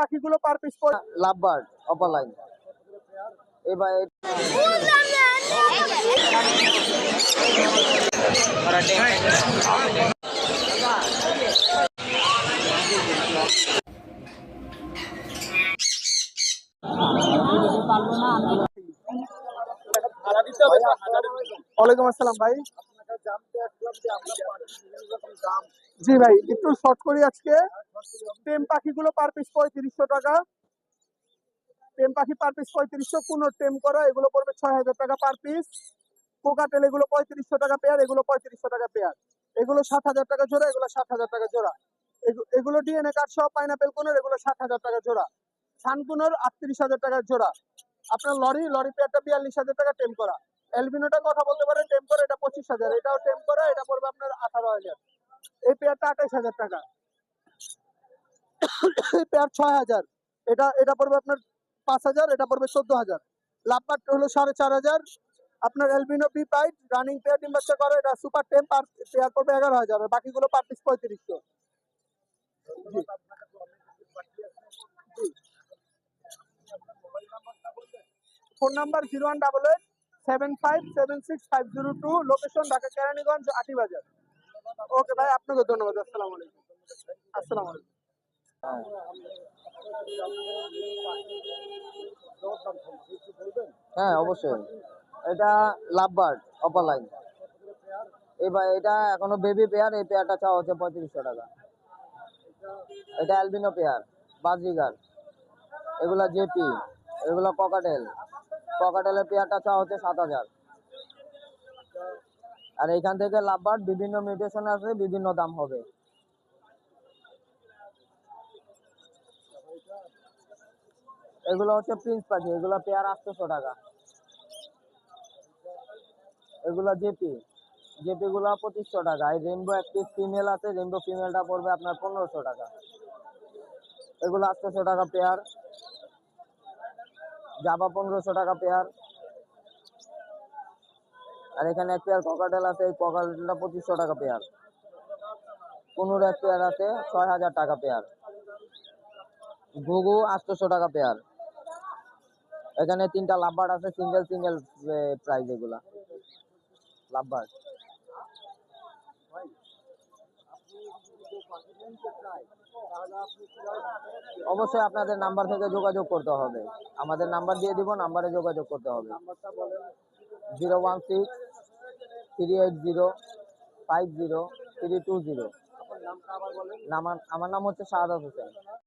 পাখিগুলো per piece lovebird opaline এবার ওয়ালাইকুম আসসালাম ভাই। জি ভাই, একটু শর্ট করি আজকে। টেম পাখিগুলো পার পিস 3500 টাকা। টেম পাখি পার পিস 3500, কোনো টেম করা এগুলো পড়বে 6000 টাকা পার পিস। কোকাটেল এগুলো 3500 টাকা পেয়ার, এগুলো 3500 টাকা পেয়ার। এগুলো 7000 টাকা জোড়া, এগুলো 7000 টাকা জোড়া। এগুলো ডিএনএ কার্ড সহ পাইনাপেল কোনের, এগুলো 7000 টাকা জোড়া। সানকুনোর 38,000 টাকা জোড়া। আপনার লরি পেয়ারটা 42,000 টাকা টেম করা। এলবিনোটা কথা বলতে পারেন টেম করা, এটা 25,000, এটাও টেম করা, এটা পড়বে আপনার 18,000। এই পেয়ারটা 28,000 টাকা। এই পেয়ার 6,000, এটা পড়বে আপনার 5,000, এটা পড়বে 14,000। লাভবার্ড হলো 4,500। আপনার এলবিনো বি পাইট রানিং পেয়ার ডিম বাচ্চা করে, এটা সুপার টেম, পার পেয়ার পড়বে 11,000, আর বাকিগুলো per piece 3500। Phone number 01887576 502, location Dhaka Keraniganj Atibazar. Okay ভাই, আপনাকে ধন্যবাদ। আসসালামু আলাইকুম। আসসালামু আলাইকুম। হ্যাঁ অবশ্যই, এটা লাভবার্ড অপালাইন এবার এটা এখনো বেবি পেয়ার, এই পেয়ারটা চাওয়া হচ্ছে 3500 টাকা। এটা অ্যালবিনো পেয়ার বাজরিগার, এগুলা জেপি, এগুলো ককাটেলের পেয়ারটা চাওয়া হচ্ছে 7,000। আর এইখান থেকে লাভবার্ড বিভিন্ন মিউটেশন আছে, বিভিন্ন দাম হবে। এগুলো হচ্ছে প্রিন্স পাখি, এগুলো পেয়ার 800 টাকা। এগুলো জেপি গুলো 2500 টাকা। এই রেনবো এক পিস ফিমেল আছে, রেনবো ফিমেলটা পড়বে আপনার 1500 টাকা। এগুলো 800 টাকা পেয়ার। জাবা 1500 টাকা পেয়ার। আর এখানে এক পেয়ার ককাটেল আছে, এই ককাটেলটা 2500 টাকা পেয়ার। কোনোর এক পেয়ার আছে 6,000 টাকা পেয়ার। ঘুঘু 800 টাকা পেয়ার। এখানে 3টা লাভবার্ড আছে, সিঙ্গেল প্রাইস এগুলা লাভবার্ড। অবশ্যই আপনাদের নাম্বার থেকে যোগাযোগ করতে হবে, আমাদের নাম্বার দিয়ে দিব, নাম্বারে যোগাযোগ করতে হবে। 016-380-50320। আমার নাম হচ্ছে শাহাদাত হোসেন।